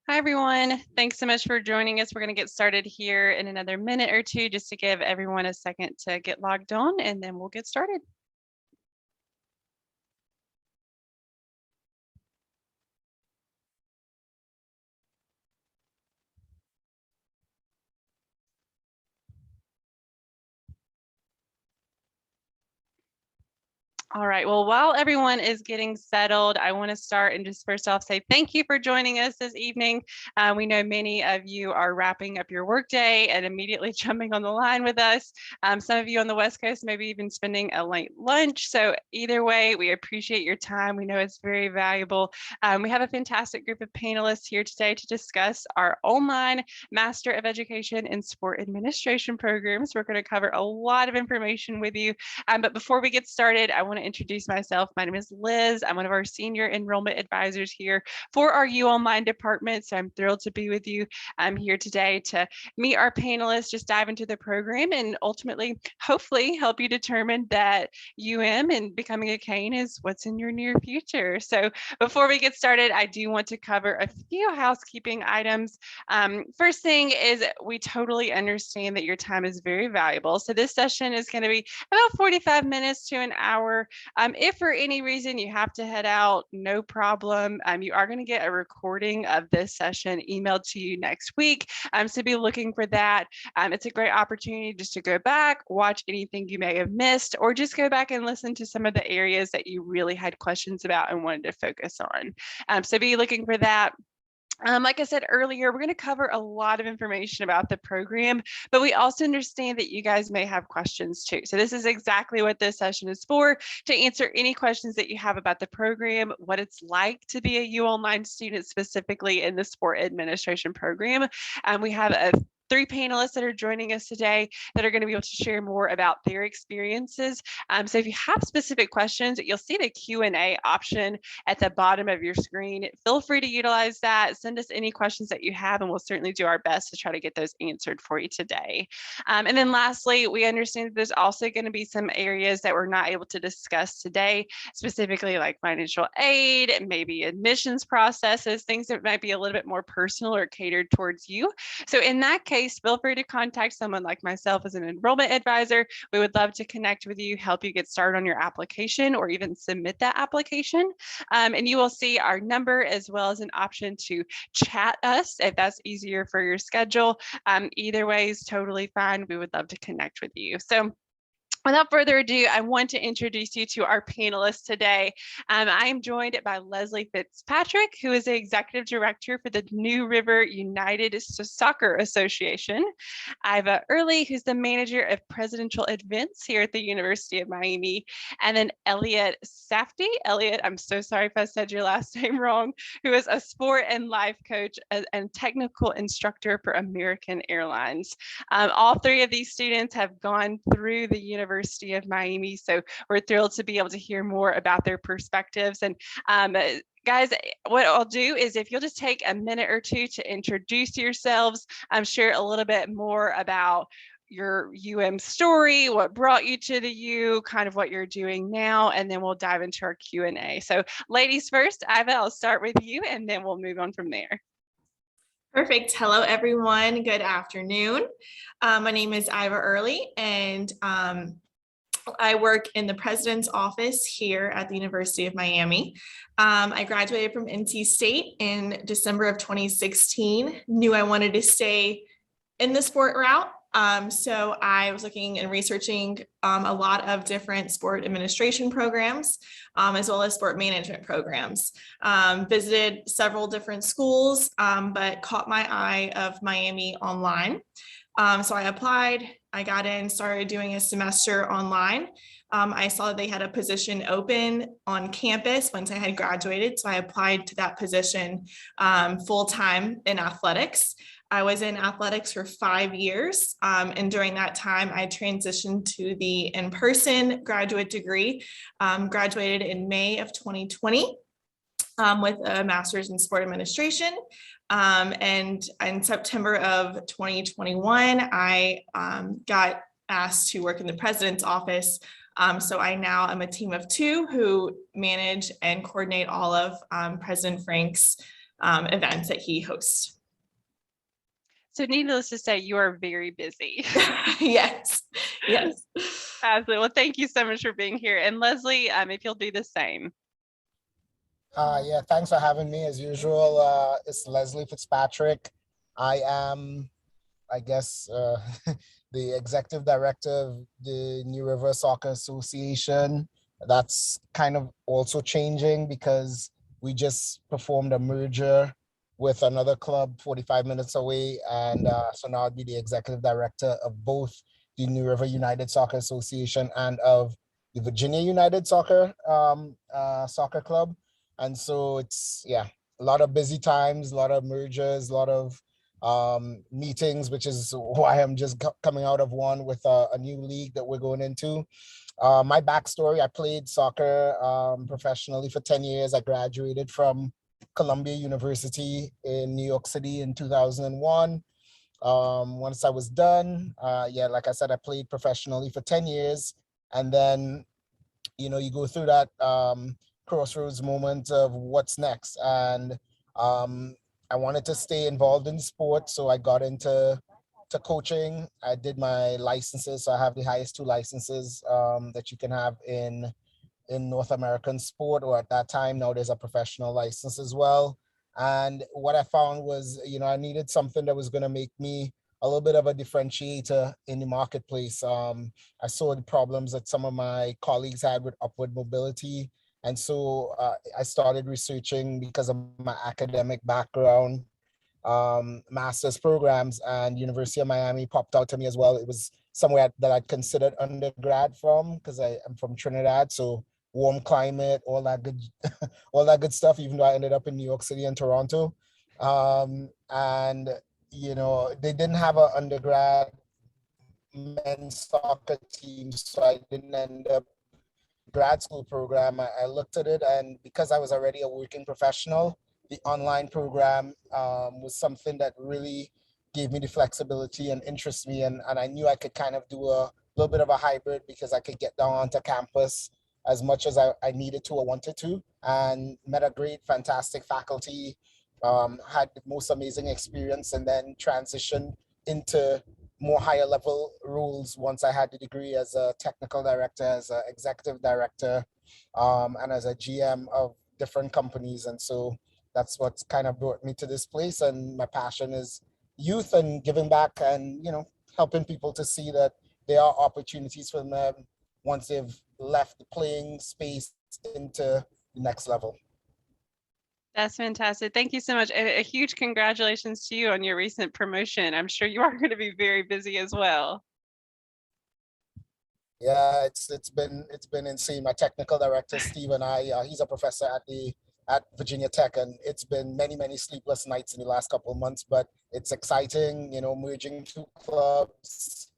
Hi, everyone. Thanks so much for joining us. We're going to get started here in another minute or two just to give everyone a second to get logged on, and then we'll get started. All right, well, while everyone is getting settled, I want to start and just first off say thank you for joining us this evening. We know many of you are wrapping up your workday and immediately jumping on the line with us. Some of you on the West Coast maybe even spending a late lunch. So either way, we appreciate your time. We know it's very valuable. We have a fantastic group of panelists here today to discuss our online Master of Education in Sport Administration programs. We're going to cover a lot of information with you. But before we get started, I want to introduce myself. My name is Liz. I'm one of our senior enrollment advisors here for our UOnline department. So I'm thrilled to be with you. I'm here today to meet our panelists, just dive into the program, and ultimately, hopefully, help you determine that and becoming a Cane is what's in your near future. So before we get started, I do want to cover a few housekeeping items. First thing is we totally understand that your time is very valuable. So this session is going to be about 45 minutes to an hour. If for any reason you have to head out, no problem. You are going to get a recording of this session emailed to you next week. So be looking for that. It's a great opportunity just to go back, watch anything you may have missed, or just go back and listen to some of the areas that you really had questions about and wanted to focus on. So be looking for that. Like I said earlier, we're going to cover a lot of information about the program, but we also understand that you guys may have questions too. So this is exactly what this session is for, to answer any questions that you have about the program, what it's like to be a UOnline student, specifically in the sport administration program. We have 3 panelists that are joining us today that are going to be able to share more about their experiences. So if you have specific questions, you'll see the Q&A option at the bottom of your screen. Feel free to utilize that. Send us any questions that you have, and we'll certainly do our best to try to get those answered for you today. And then lastly, we understand that there's also going to be some areas that we're not able to discuss today, specifically like financial aid, maybe admissions processes, things that might be a little bit more personal or catered towards you. So in that case, feel free to contact someone like myself as an enrollment advisor. We would love to connect with you, help you get started on your application, or even submit that application. And you will see our number as well as an option to chat us if that's easier for your schedule. Either way is totally fine. We would love to connect with you. So without further ado, I want to introduce you to our panelists today. I am joined by Leslie Fitzpatrick, who is the Executive Director for the New River United Soccer Association. Iva Early, who's the Manager of Presidential Events here at the University of Miami. And then Elliot Safdie. Elliot, I'm so sorry if I said your last name wrong, who is a sport and life coach and technical instructor for American Airlines. All 3 of these students have gone through the University of Miami, so we're thrilled to be able to hear more about their perspectives. And guys, what I'll do is if you'll just take a minute or two to introduce yourselves, share a little bit more about your story, what brought you to the U, kind of what you're doing now, and then we'll dive into our Q&A. So ladies first, Iva, I'll start with you, and then we'll move on from there. Perfect. Hello, everyone. Good afternoon. My name is Iva Early, and I work in the president's office here at the University of Miami. I graduated from NC State in December of 2016, knew I wanted to stay in the sport route. So I was looking and researching a lot of different sport administration programs, as well as sport management programs. Visited several different schools, but caught my eye of Miami Online. So I applied, I got in, started doing a semester online. I saw that they had a position open on campus once I had graduated. So I applied to that position full-time in athletics. I was in athletics for 5 years. And during that time, I transitioned to the in-person graduate degree, graduated in May of 2020 with a master's in sport administration. And in September of 2021, I got asked to work in the president's office. So I now am a team of 2 who manage and coordinate all of President Frank's events that he hosts. So needless to say, you are very busy. Yes, yes. Absolutely. Well, thank you so much for being here. And Leslie, if you'll do the same. Yeah, thanks for having me. As usual, it's Leslie Fitzpatrick. I am, I guess, the executive director of the New River Soccer Association. That's kind of also changing because we just performed a merger with another club 45 minutes away. And so now I'll be the executive director of both the New River United Soccer Association and of the Virginia United Soccer Club. And so it's, yeah, a lot of busy times, a lot of mergers, a lot of meetings, which is why I'm just coming out of one with a new league that we're going into. My backstory, I played soccer professionally for 10 years. I graduated from Columbia University in New York City in 2001. Once I was done, yeah, like I said, I played professionally for 10 years. And then, you go through that crossroads moment of what's next. And I wanted to stay involved in sport, so I got into coaching. I did my licenses, so I have the highest two licenses that you can have in North American sport, or at that time. Now there's a professional license as well. And what I found was, I needed something that was going to make me a little bit of a differentiator in the marketplace. I saw the problems that some of my colleagues had with upward mobility. And so I started researching because of my academic background, master's programs, and University of Miami popped out to me as well. It was somewhere that I'd considered undergrad from because I am from Trinidad. So warm climate, all that good, all that good stuff, even though I ended up in New York City and Toronto. And, they didn't have an undergrad men's soccer team, so I didn't end up grad school program. I looked at it, and because I was already a working professional, the online program was something that really gave me the flexibility and interests me. And I knew I could kind of do a little bit of a hybrid because I could get down onto campus as much as I needed to or wanted to, and met a great, fantastic faculty, had the most amazing experience, and then transitioned into more higher level roles once I had the degree as a technical director, as an executive director, and as a GM of different companies. And so that's what's kind of brought me to this place. And my passion is youth and giving back, and helping people to see that there are opportunities for them once they've left the playing space into the next level. That's fantastic. Thank you so much. And a huge congratulations to you on your recent promotion. I'm sure you are going to be very busy as well. Yeah, it's been insane. My technical director, Steve, and he's a professor at Virginia Tech, and it's been many sleepless nights in the last couple of months, but it's exciting, merging two clubs.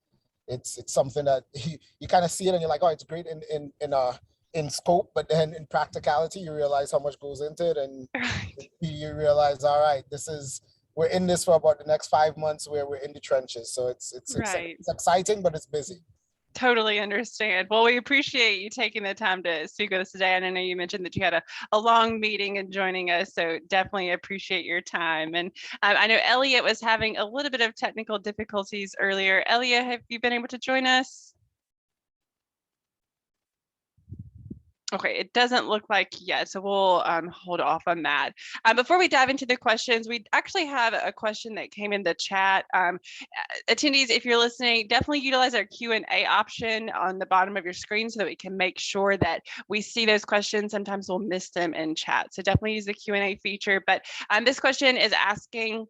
It's something that you kind of see it and you're like, oh, it's great in scope, but then in practicality, you realize how much goes into it, and you realize, all right, we're in this for about the next 5 months where we're in the trenches. So it's Right. it's exciting, but it's busy. Totally understand. Well, we appreciate you taking the time to speak with us today. And I know you mentioned that you had a long meeting and joining us, so definitely appreciate your time. And I know Elliot was having a little bit of technical difficulties earlier. Elliot, have you been able to join us? Okay, it doesn't look like yet, so we'll hold off on that. Before we dive into the questions, we actually have a question that came in the chat. Attendees, if you're listening, definitely utilize our Q&A option on the bottom of your screen so that we can make sure that we see those questions. Sometimes we'll miss them in chat, so definitely use the Q&A feature. But this question is asking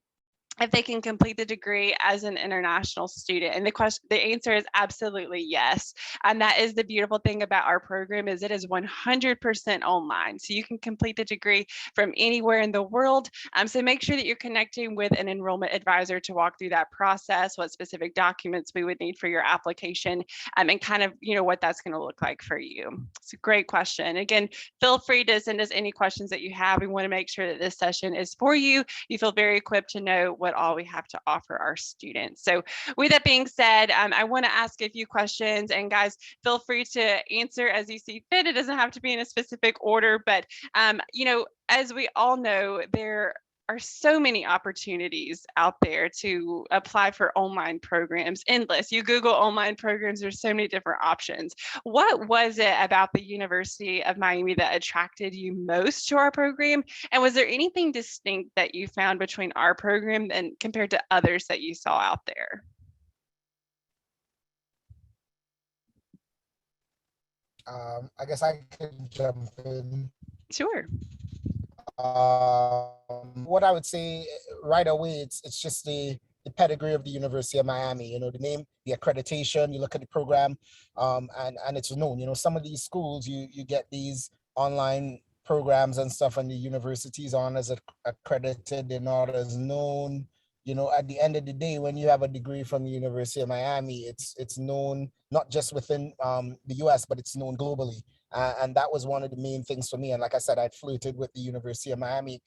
if they can complete the degree as an international student. And the answer is absolutely yes. And that is the beautiful thing about our program, is it is 100% online. So you can complete the degree from anywhere in the world. So make sure that you're connecting with an enrollment advisor to walk through that process, what specific documents we would need for your application, and kind of, what that's going to look like for you. It's a great question. Again, feel free to send us any questions that you have. We want to make sure that this session is for you. You feel very equipped to know what all we have to offer our students. So with that being said, I want to ask a few questions, and guys, feel free to answer as you see fit. It doesn't have to be in a specific order, but as we all know, there are so many opportunities out there to apply for online programs, endless. You Google online programs, there's so many different options. What was it about the University of Miami that attracted you most to our program? And was there anything distinct that you found between our program and compared to others that you saw out there? I guess I can jump in. Sure. What I would say right away, it's just the pedigree of the University of Miami. You know, the name, the accreditation. You look at the program, and it's known. You know, some of these schools, you get these online programs and stuff, and the universities aren't as accredited. They're not as known. You know, at the end of the day, when you have a degree from the University of Miami, it's known not just within the U.S., but it's known globally. And that was one of the main things for me. And like I said, I'd flirted with the University of Miami.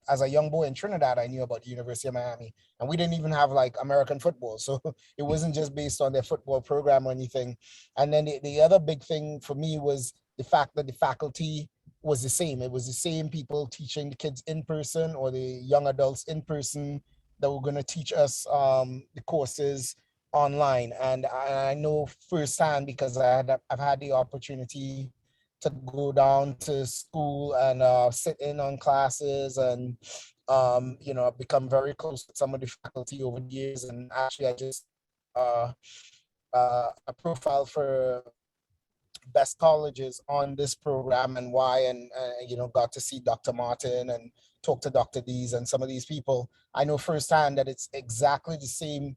As a young boy in Trinidad, I knew about the University of Miami. And we didn't even have like American football. So it wasn't just based on their football program or anything. And then the other big thing for me was the fact that the faculty was the same. It was the same people teaching the kids in person or the young adults in person that were going to teach us the courses online. And I know firsthand because I've had the opportunity to go down to school and sit in on classes and you know, I've become very close with some of the faculty over the years. And actually I just uh, a profile for best colleges on this program and why, and you know, got to see Dr. Martin and talk to Dr. Dees and some of these people. I know firsthand that it's exactly the same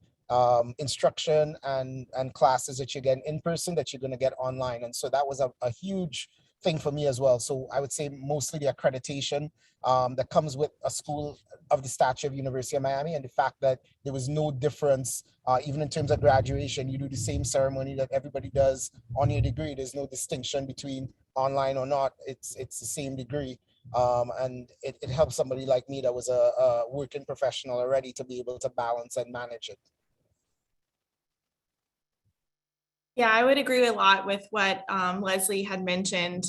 instruction and classes that you get in person that you're going to get online. And so that was a huge thing for me as well. So I would say mostly the accreditation that comes with a school of the stature of University of Miami, and the fact that there was no difference, even in terms of graduation. You do the same ceremony that everybody does on your degree. There's no distinction between online or not. It's the same degree. And it helps somebody like me that was a working professional already to be able to balance and manage it. Yeah, I would agree a lot with what Leslie had mentioned.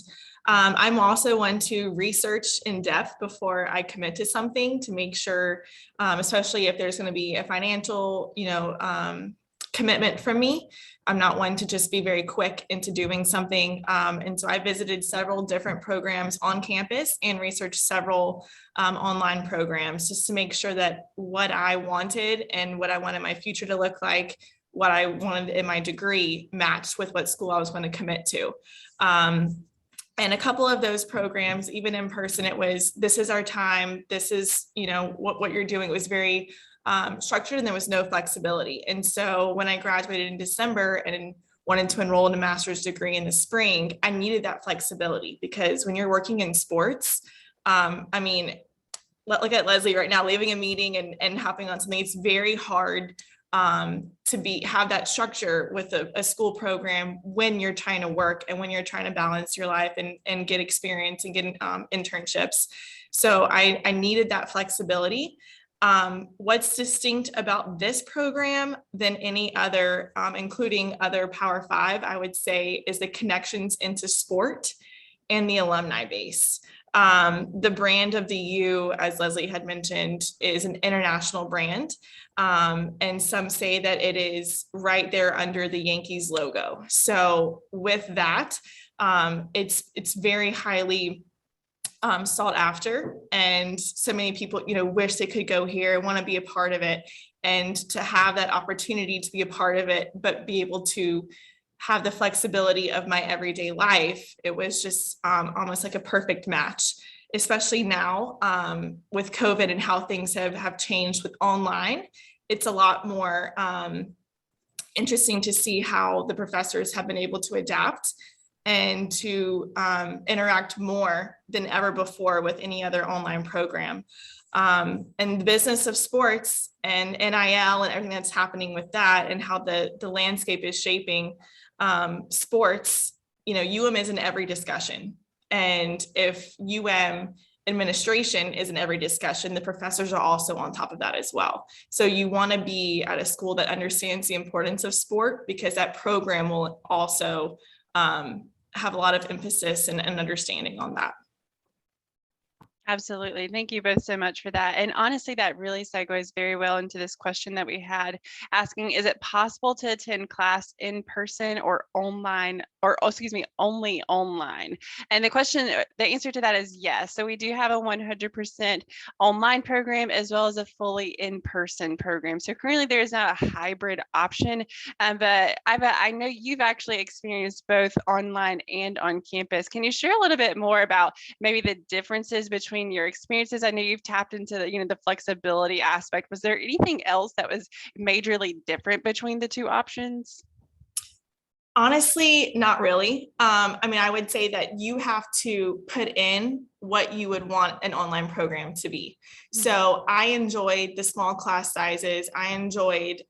I'm also one to research in depth before I commit to something to make sure, especially if there's going to be a financial, commitment from me. I'm not one to just be very quick into doing something. And so I visited several different programs on campus and researched several online programs just to make sure that what I wanted and what I wanted my future to look like, what I wanted in my degree, matched with what school I was going to commit to. And a couple of those programs, even in person, it was, this is our time. This is, what you're doing. It was very structured and there was no flexibility. And so when I graduated in December and wanted to enroll in a master's degree in the spring, I needed that flexibility because when you're working in sports, look at Leslie right now, leaving a meeting and hopping on something. It's very hard to have that structure with a school program when you're trying to work and when you're trying to balance your life and get experience and get internships. So I needed that flexibility. What's distinct about this program than any other, including other Power Five, I would say, is the connections into sport and the alumni base. The brand of the U, as Leslie had mentioned, is an international brand. And some say that it is right there under the Yankees logo. So with that, it's very highly sought after, and so many people wish they could go here and want to be a part of it, and to have that opportunity to be a part of it but be able to have the flexibility of my everyday life. It was just almost like a perfect match, especially now with COVID and how things have changed with online. It's a lot more interesting to see how the professors have been able to adapt and to interact more than ever before with any other online program. And the business of sports and NIL and everything that's happening with that and how the landscape is shaping sports, UM is in every discussion. And if UM administration is in every discussion, the professors are also on top of that as well. So you want to be at a school that understands the importance of sport, because that program will also have a lot of emphasis and understanding on that. Absolutely. Thank you both so much for that. And honestly, that really segues very well into this question that we had asking, is it possible to attend class in person or online, or excuse me, only online? And the answer to that is yes. So we do have a 100% online program as well as a fully in-person program. So currently there is not a hybrid option, but I know you've actually experienced both online and on campus. Can you share a little bit more about maybe the differences between your experiences? I know you've tapped into the flexibility aspect. Was there anything else that was majorly different between the two options? Honestly, not really. I mean, I would say that you have to put in what you would want an online program to be. So I enjoyed the small class sizes. I enjoyed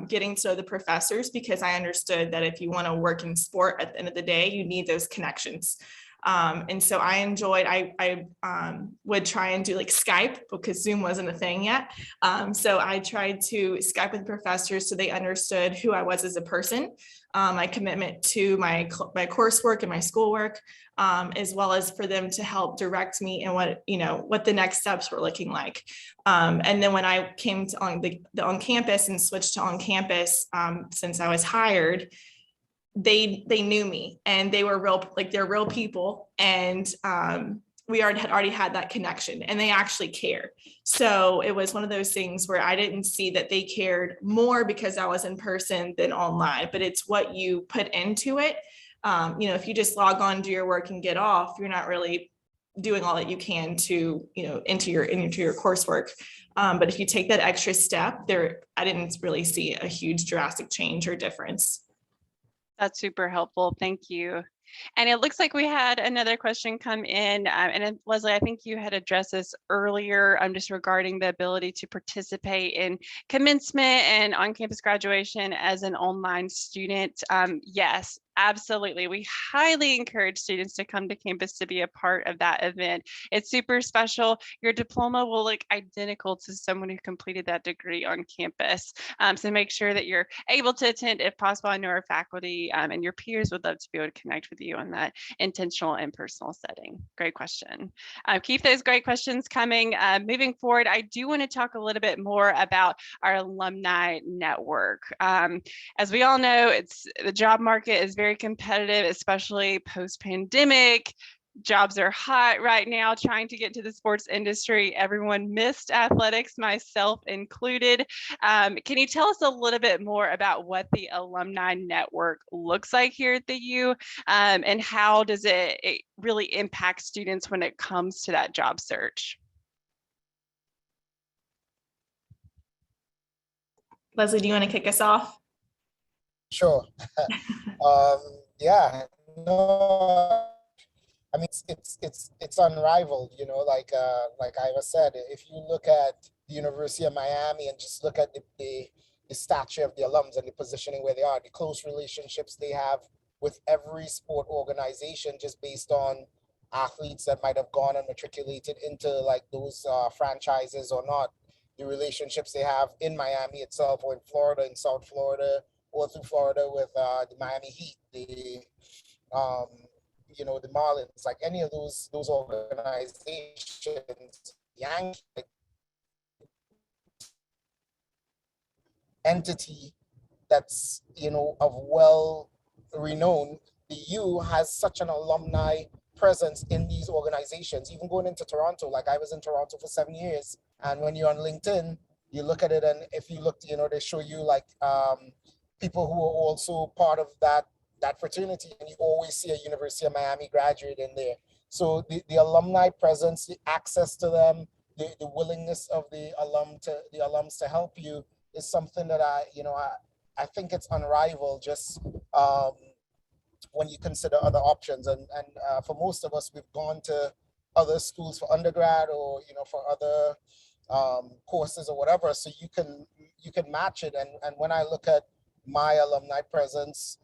getting to know the professors because I understood that if you want to work in sport at the end of the day, you need those connections. And so I enjoyed, I would try and do like Skype because Zoom wasn't a thing yet. So I tried to Skype with professors so they understood who I was as a person, my commitment to my coursework and my schoolwork, as well as for them to help direct me in what the next steps were looking like. And then when I came to on campus and switched to on campus, since I was hired, they knew me and they were real, like they're real people. And we already had that connection and they actually care. So it was one of those things where I didn't see that they cared more because I was in person than online, but it's what you put into it. If you just log on, do your work and get off, you're not really doing all that you can to, into your coursework. But if you take that extra step there, I didn't really see a huge drastic change or difference. That's super helpful. Thank you. And it looks like we had another question come in. Leslie, I think you had addressed this earlier, just regarding the ability to participate in commencement and on-campus graduation as an online student. Yes, absolutely. We highly encourage students to come to campus to be a part of that event. It's super special. Your diploma will look identical to someone who completed that degree on campus. So make sure that you're able to attend if possible. I know our faculty and your peers would love to be able to connect with you on that intentional and personal setting. Great question. Keep those great questions coming. Moving forward, I do want to talk a little bit more about our alumni network. As we all know, the job market is very competitive, especially post-pandemic. Jobs are hot right now, trying to get into the sports industry. Everyone missed athletics, myself included. Can you tell us a little bit more about what the alumni network looks like here at the U, and how does it really impact students when it comes to that job search? Leslie, do you want to kick us off? Sure. Yeah, no, I mean, it's unrivaled, like Ira said, if you look at the University of Miami and just look at the stature of the alums and the positioning where they are, the close relationships they have with every sport organization, just based on athletes that might have gone and matriculated into like those franchises or not, the relationships they have in Miami itself or in Florida, in South Florida, or through Florida with the Miami Heat, um, the Marlins, like any of those organizations, Yankee entity that's of well renown. The U has such an alumni presence in these organizations, even going into Toronto. Like I was in Toronto for 7 years, and when you're on LinkedIn, you look at it, and if you look, they show you like people who are also part of that fraternity, and you always see a University of Miami graduate in there. So the alumni presence, the access to them, the willingness of the alums to help you is something that I think it's unrivaled, just when you consider other options. And for most of us, we've gone to other schools for undergrad or for other courses or whatever, so you can match it. And when I look at my alumni presence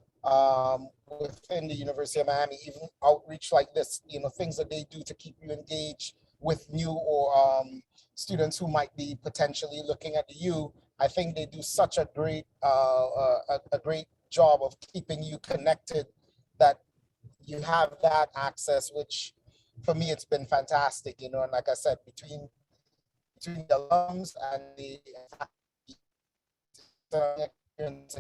within the University of Miami, even outreach like this, things that they do to keep you engaged with new or students who might be potentially looking at the U, I think they do such a great job of keeping you connected, that you have that access, which for me, it's been fantastic, you know, and like I said, between the alums and the faculty, and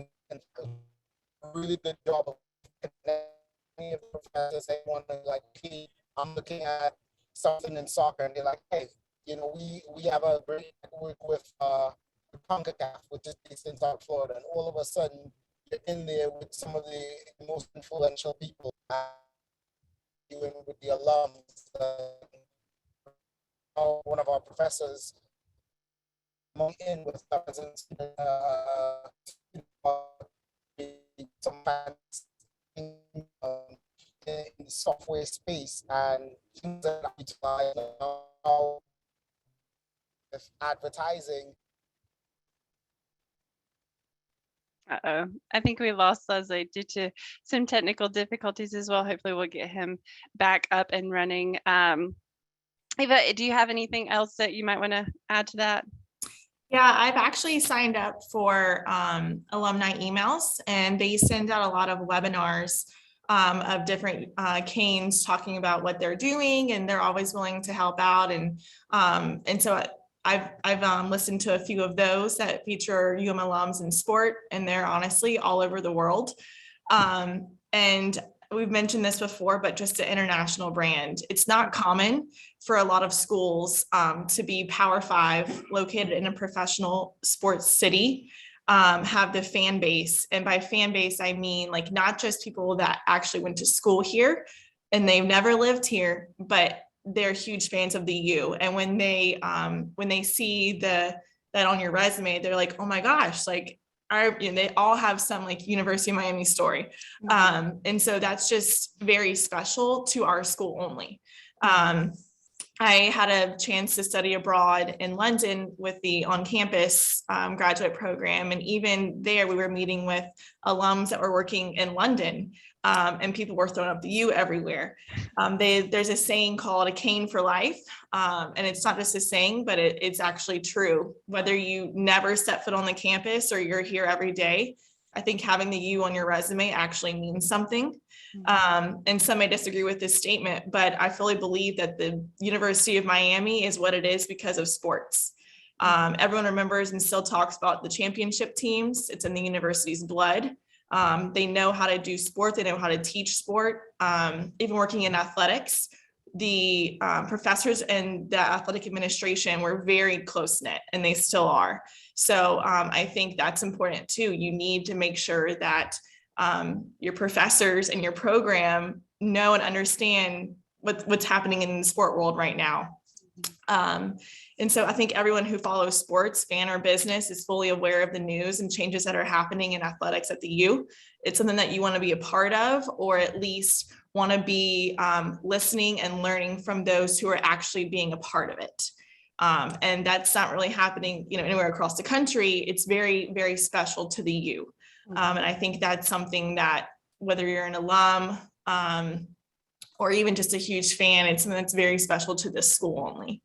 a really good job of connecting with professors. They want to like, hey, I'm looking at something in soccer, and they're like, hey, you know, we have a great network with CONCACAF, which is based in South Florida, and all of a sudden you're in there with some of the most influential people, even with the alums. One of our professors in with some in the software space and things that I utilize now with advertising. Uh-oh, I think we lost Leslie due to some technical difficulties as well. Hopefully we'll get him back up and running. Eva, do you have anything else that you might want to add to that? Yeah, I've actually signed up for alumni emails, and they send out a lot of webinars of different canes talking about what they're doing, and they're always willing to help out. And so I've listened to a few of those that feature alums in sport, and they're honestly all over the world. And we've mentioned this before, but just an international brand. It's not common for a lot of schools to be Power 5 located in a professional sports city, have the fan base. And by fan base, I mean like not just people that actually went to school here and they've never lived here, but they're huge fans of the U. And when they see that on your resume, they're like, oh my gosh, like they all have some like University of Miami story. And so that's just very special to our school only. I had a chance to study abroad in London with the on-campus graduate program. And even there, we were meeting with alums that were working in London, and people were throwing up the U everywhere. There's a saying called a cane for life. And it's not just a saying, but it's actually true. Whether you never step foot on the campus or you're here every day, I think having the U on your resume actually means something. And some may disagree with this statement, but I fully believe that the University of Miami is what it is because of sports. Everyone remembers and still talks about the championship teams. It's in the university's blood. They know how to do sport. They know how to teach sport. Even working in athletics, the professors and the athletic administration were very close-knit, and they still are. So I think that's important too. You need to make sure that your professors and your program know and understand what's happening in the sport world right now. And so I think everyone who follows sports, fan or business, is fully aware of the news and changes that are happening in athletics at the U. It's something that you want to be a part of, or at least want to be listening and learning from those who are actually being a part of it. And that's not really happening, anywhere across the country. It's very, very special to the U. And I think that's something that whether you're an alum or even just a huge fan, it's something that's very special to this school only.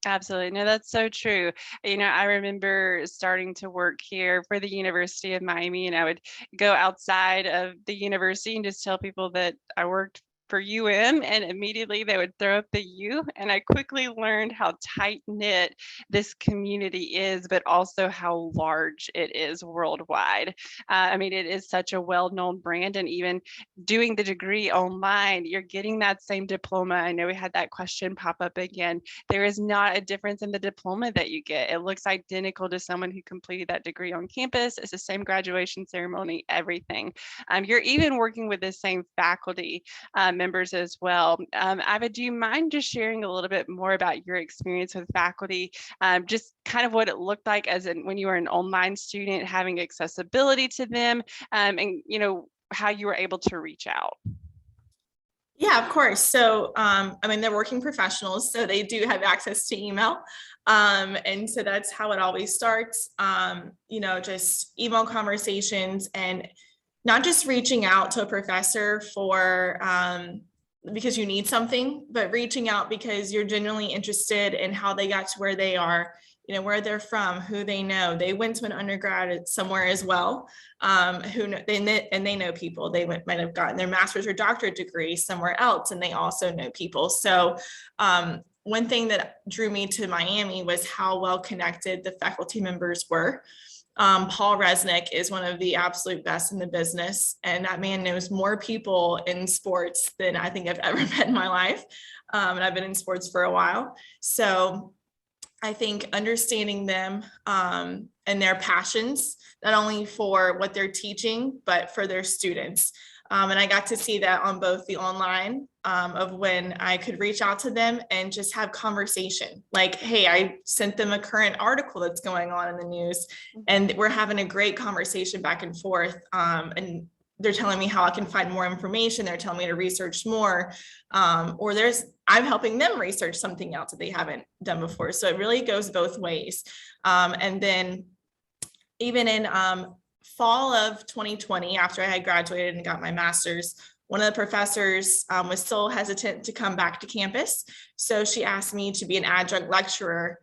Absolutely. No, that's so true. I remember starting to work here for the University of Miami, and I would go outside of the university and just tell people that I worked for UM, and immediately they would throw up the U. And I quickly learned how tight knit this community is, but also how large it is worldwide. It is such a well-known brand, and even doing the degree online, you're getting that same diploma. I know we had that question pop up again. There is not a difference in the diploma that you get. It looks identical to someone who completed that degree on campus. It's the same graduation ceremony, everything. You're even working with the same faculty members as well. Iva, do you mind just sharing a little bit more about your experience with faculty, just kind of what it looked like when you were an online student, having accessibility to them, and how you were able to reach out? Yeah, of course. So, they're working professionals, so they do have access to email. And so that's how it always starts, just email conversations, and not just reaching out to a professor because you need something, but reaching out because you're genuinely interested in how they got to where they are, where they're from, who they know. They went to an undergrad somewhere as well, they know people. They might have gotten their master's or doctorate degree somewhere else, and they also know people. So one thing that drew me to Miami was how well connected the faculty members were. Paul Resnick is one of the absolute best in the business, and that man knows more people in sports than I think I've ever met in my life. And I've been in sports for a while. So I think understanding them and their passions, not only for what they're teaching, but for their students. And I got to see that on both the online of when I could reach out to them and just have conversation. Like, hey, I sent them a current article that's going on in the news, and we're having a great conversation back and forth. And they're telling me how I can find more information. They're telling me to research more, or I'm helping them research something else that they haven't done before. So it really goes both ways. And then even in fall of 2020, after I had graduated and got my master's, one of the professors was still hesitant to come back to campus. So she asked me to be an adjunct lecturer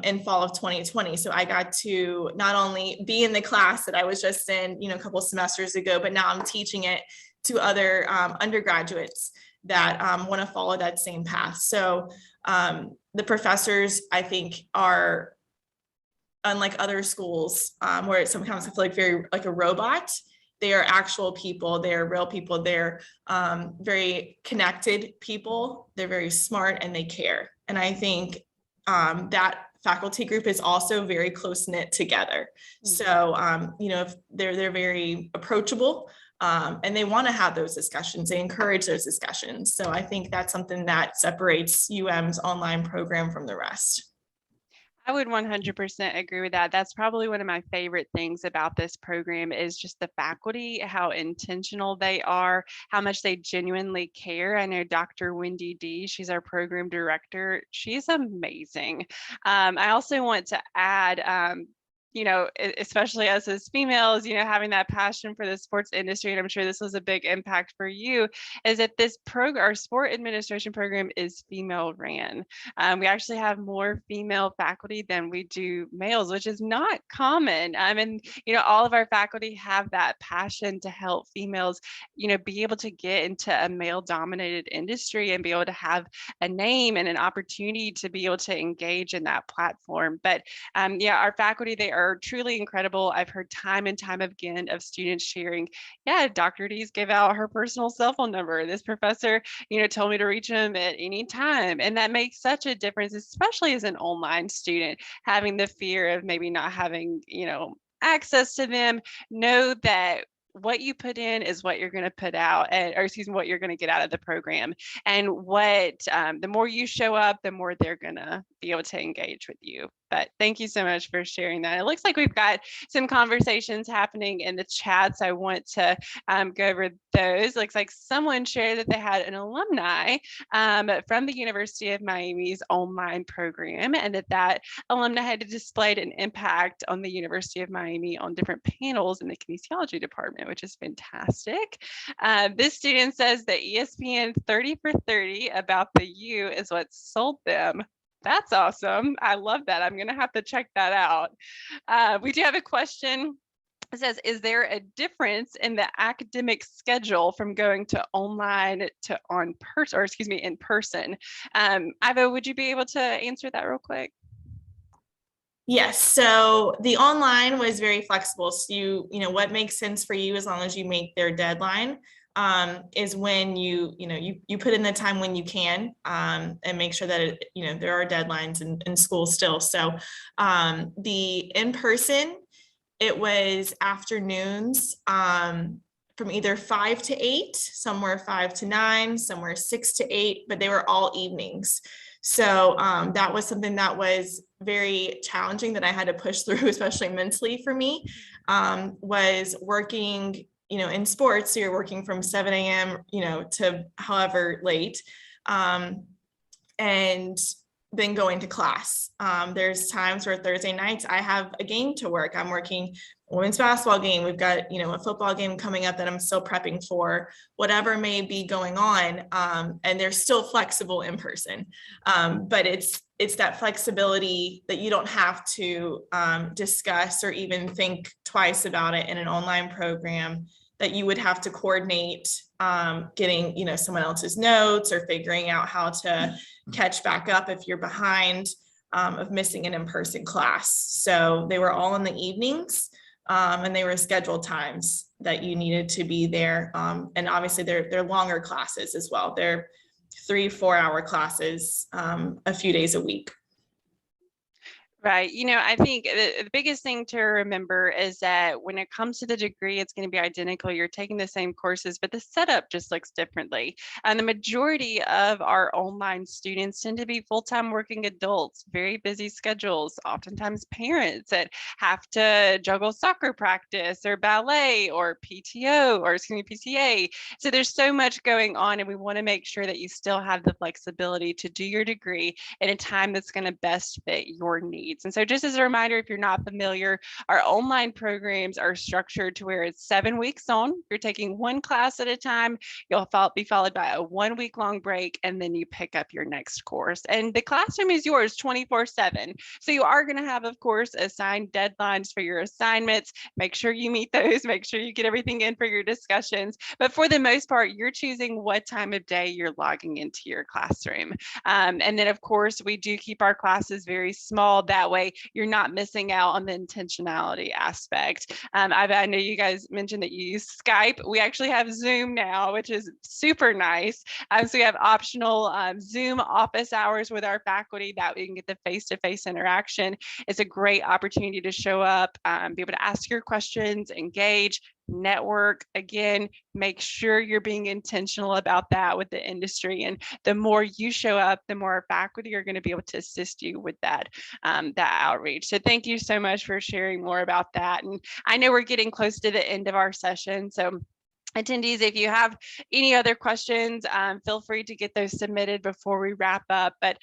in fall of 2020. So I got to not only be in the class that I was just in, a couple of semesters ago, but now I'm teaching it to other undergraduates that want to follow that same path. So the professors, I think, are unlike other schools where it sometimes I feel like very like a robot. They are actual people. They are real people. They're very connected people. They're very smart and they care. And I think that faculty group is also very close knit together. So, if they're very approachable and they want to have those discussions, they encourage those discussions. So I think that's something that separates UM's online program from the rest. I would 100% agree with that. That's probably one of my favorite things about this program is just the faculty, how intentional they are, how much they genuinely care. I know Dr. Wendy D, she's our program director. She's amazing. I also want to add, especially us as females, having that passion for the sports industry, and I'm sure this was a big impact for you, is that this program, our sport administration program, is female ran. We actually have more female faculty than we do males, which is not common. And all of our faculty have that passion to help females, be able to get into a male-dominated industry and be able to have a name and an opportunity to be able to engage in that platform. But our faculty, they are truly incredible. I've heard time and time again of students sharing, Dr. D's gave out her personal cell phone number. This professor, told me to reach him at any time. And that makes such a difference, especially as an online student, having the fear of maybe not having, access to them. Know that what you put in is what you're going to put out, what you're going to get out of the program. And the more you show up, the more they're going to be able to engage with you. But thank you so much for sharing that. It looks like we've got some conversations happening in the chat, so I want to go over those. Looks like someone shared that they had an alumni from the University of Miami's online program, and that alumni had displayed an impact on the University of Miami on different panels in the kinesiology department, which is fantastic. This student says that ESPN 30 for 30 about the U is what sold them. That's awesome. I love that. I'm going to have to check that out. We do have a question. It says, is there a difference in the academic schedule from going to online to in person? Ivo, would you be able to answer that real quick? Yes. So the online was very flexible. So what makes sense for you as long as you make their deadline. Is when you put in the time when you can and make sure that there are deadlines in school still. So the in-person, it was afternoons from either 5 to 8, somewhere 5 to 9, somewhere 6 to 8, but they were all evenings. So that was something that was very challenging that I had to push through, especially mentally for me, was working in sports. So you're working from 7 a.m., to however late, and then going to class. There's times where Thursday nights I have a game to work. I'm working a women's basketball game. We've got, a football game coming up that I'm still prepping for, whatever may be going on. And they're still flexible in person. But it's it's that flexibility that you don't have to discuss or even think twice about it in an online program, that you would have to coordinate getting, someone else's notes or figuring out how to catch back up if you're behind, of missing an in-person class. So they were all in the evenings, and they were scheduled times that you needed to be there. And obviously they're longer classes as well. They're 3-4 hour classes, a few days a week. Right. I think the biggest thing to remember is that when it comes to the degree, it's going to be identical. You're taking the same courses, but the setup just looks differently. And the majority of our online students tend to be full-time working adults, very busy schedules, oftentimes parents that have to juggle soccer practice or ballet or PTO or PTA. So there's so much going on, and we want to make sure that you still have the flexibility to do your degree in a time that's going to best fit your needs. And so just as a reminder, if you're not familiar, our online programs are structured to where it's 7 weeks on. You're taking one class at a time. You'll be followed by a 1 week long break, and then you pick up your next course. And the classroom is yours 24/7. So you are going to have, of course, assigned deadlines for your assignments. Make sure you meet those. Make sure you get everything in for your discussions. But for the most part, you're choosing what time of day you're logging into your classroom. And then, of course, we do keep our classes very small. That way you're not missing out on the intentionality aspect. I know you guys mentioned that you use Skype. We actually have Zoom now, which is super nice. So we have optional Zoom office hours with our faculty that we can get the face-to-face interaction. It's a great opportunity to show up, be able to ask your questions, engage, network. Again, make sure you're being intentional about that with the industry. And the more you show up, the more faculty are going to be able to assist you with that outreach. So thank you so much for sharing more about that. And I know we're getting close to the end of our session. So attendees, if you have any other questions, feel free to get those submitted before we wrap up. But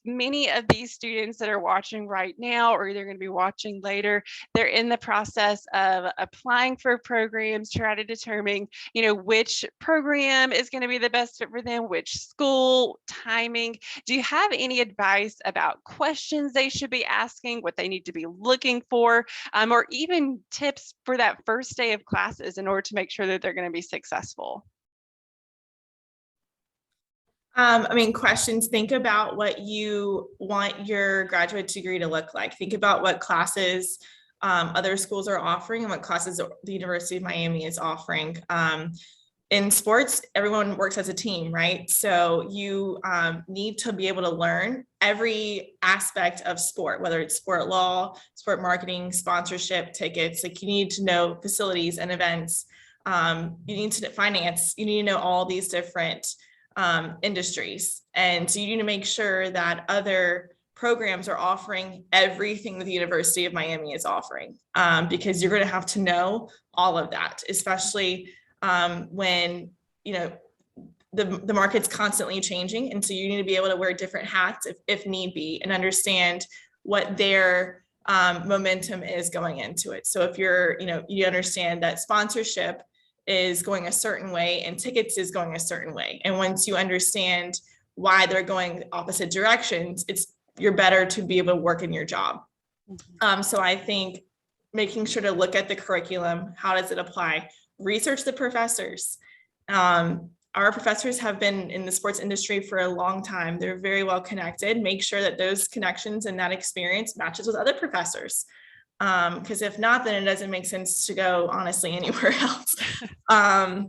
many of these students that are watching right now, or they're going to be watching later, they're in the process of applying for programs, try to determine, which program is going to be the best fit for them, which school, timing. Do you have any advice about questions they should be asking, what they need to be looking for, or even tips for that first day of classes in order to make sure that they're going to be successful? Questions, think about what you want your graduate degree to look like. Think about what classes other schools are offering and what classes the University of Miami is offering. In sports, everyone works as a team, right? So you need to be able to learn every aspect of sport, whether it's sport law, sport marketing, sponsorship, tickets. Like, you need to know facilities and events. You need to know finance. You need to know all these different industries. And so you need to make sure that other programs are offering everything that the University of Miami is offering, because you're going to have to know all of that, especially when, the market's constantly changing. And so you need to be able to wear different hats if need be, and understand what their momentum is going into it. So if you understand that sponsorship is going a certain way and tickets is going a certain way. And once you understand why they're going opposite directions, you're better to be able to work in your job. So I think making sure to look at the curriculum, how does it apply? Research the professors. Our professors have been in the sports industry for a long time. They're very well connected. Make sure that those connections and that experience matches with other professors. Because if not, then it doesn't make sense to go, honestly, anywhere else. And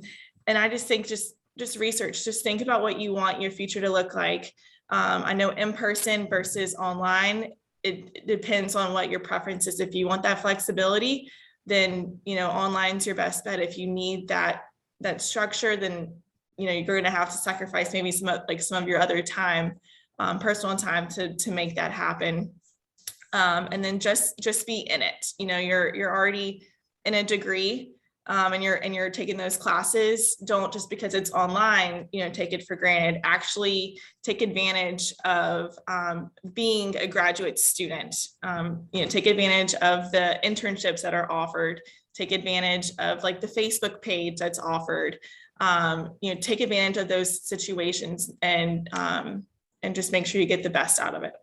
I just think just research, just think about what you want your future to look like. I know in person versus online, it depends on what your preference is. If you want that flexibility, then, online's your best bet. If you need that structure, then, you're going to have to sacrifice maybe some of your other time, personal time to make that happen. And then just be in it. You're already in a degree, and you're taking those classes. Don't, just because it's online, take it for granted. Actually take advantage of being a graduate student. Take advantage of the internships that are offered. Take advantage of the Facebook page that's offered. Take advantage of those situations, and just make sure you get the best out of it.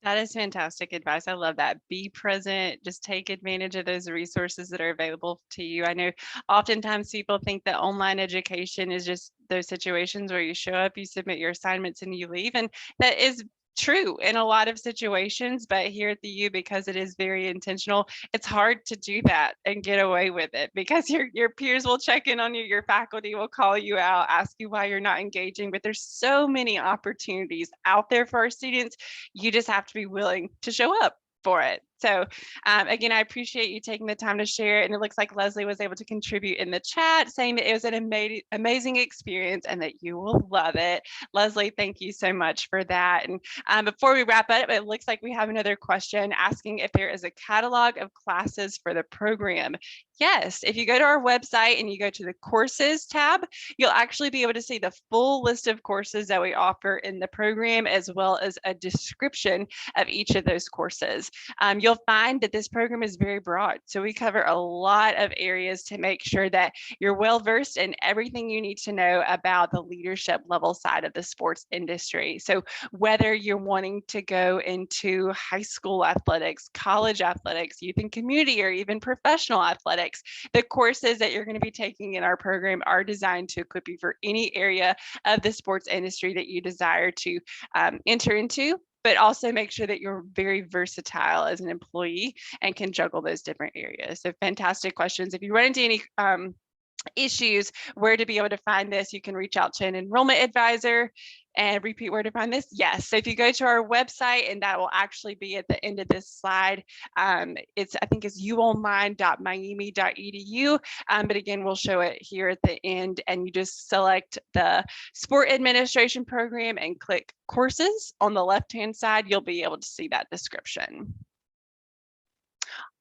That is fantastic advice. I love that. Be present, just take advantage of those resources that are available to you. I know oftentimes people think that online education is just those situations where you show up, you submit your assignments and you leave. And that is true in a lot of situations, but here at the U, because it is very intentional, it's hard to do that and get away with it because your peers will check in on you, your faculty will call you out, ask you why you're not engaging, but there's so many opportunities out there for our students. You just have to be willing to show up for it. So again, I appreciate you taking the time to share. And it looks like Leslie was able to contribute in the chat saying that it was an amazing experience and that you will love it. Leslie, thank you so much for that. And before we wrap up, it looks like we have another question asking if there is a catalog of classes for the program. Yes, if you go to our website and you go to the courses tab, you'll actually be able to see the full list of courses that we offer in the program, as well as a description of each of those courses. You'll find that this program is very broad. So we cover a lot of areas to make sure that you're well versed in everything you need to know about the leadership level side of the sports industry. So whether you're wanting to go into high school athletics, college athletics, youth and community, or even professional athletics, the courses that you're going to be taking in our program are designed to equip you for any area of the sports industry that you desire to enter into, but also make sure that you're very versatile as an employee and can juggle those different areas. So fantastic questions. If you run into any issues where to be able to find this, you can reach out to an enrollment advisor. And repeat where to find this. Yes. So if you go to our website, and that will actually be at the end of this slide, I think it's uonline.miami.edu. But again, we'll show it here at the end, and you just select the sport administration program and click courses on the left-hand side. You'll be able to see that description.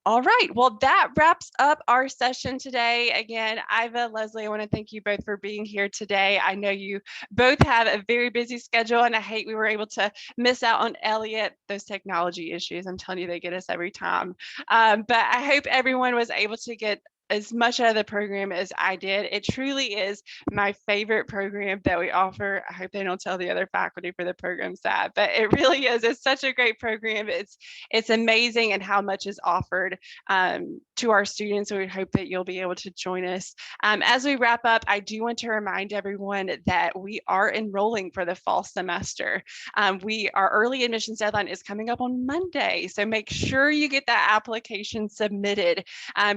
All right, well, that wraps up our session today. Again, Iva, Leslie, I want to thank you both for being here today. I know you both have a very busy schedule, and I hate we were able to miss out on Elliot. Those technology issues, I'm telling you, they get us every time. But I hope everyone was able to get as much out of the program as I did. It truly is my favorite program that we offer. I hope they don't tell the other faculty for the program's that, but it really is. It's such a great program. It's amazing and how much is offered to our students. We hope that you'll be able to join us. As we wrap up, I do want to remind everyone that we are enrolling for the fall semester. Our early admissions deadline is coming up on Monday, so make sure you get that application submitted.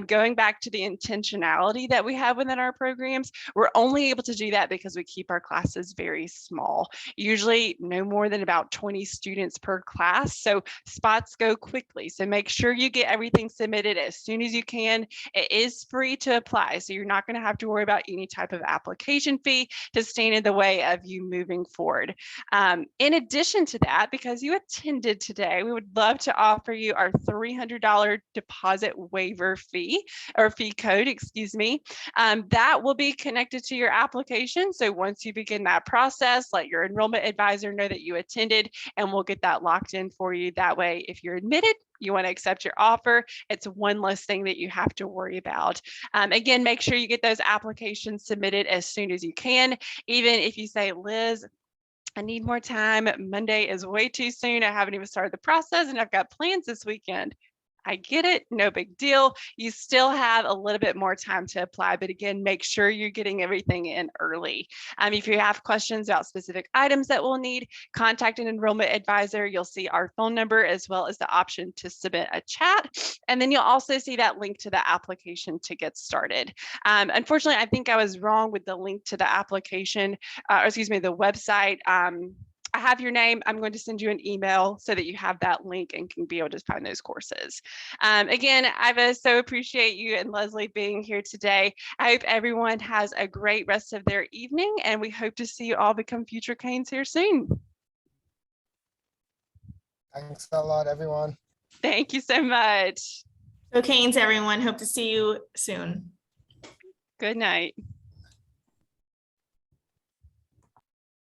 Going back to the intentionality that we have within our programs, we're only able to do that because we keep our classes very small, usually no more than about 20 students per class. So spots go quickly. So make sure you get everything submitted as soon as you can. It is free to apply, so you're not going to have to worry about any type of application fee to stand in the way of you moving forward. In addition to that, because you attended today, we would love to offer you our $300 deposit waiver fee, or fee code, excuse me. That will be connected to your application. So once you begin that process, let your enrollment advisor know that you attended, and we'll get that locked in for you. That way, if you're admitted, you want to accept your offer, it's one less thing that you have to worry about. Again, make sure you get those applications submitted as soon as you can. Even if you say, Liz, I need more time, Monday is way too soon, I haven't even started the process and I've got plans this weekend. I get it, no big deal. You still have a little bit more time to apply, but again, make sure you're getting everything in early. If you have questions about specific items that we'll need, contact an enrollment advisor. You'll see our phone number as well as the option to submit a chat. And then you'll also see that link to the application to get started. Unfortunately, I think I was wrong with the link to the application, or excuse me, the website. I have your name. I'm going to send you an email so that you have that link and can be able to find those courses. Again, Iva, so appreciate you and Leslie being here today. I hope everyone has a great rest of their evening, and we hope to see you all become future Canes here soon. Thanks a lot, everyone. Thank you so much. So Canes, everyone, hope to see you soon. Good night.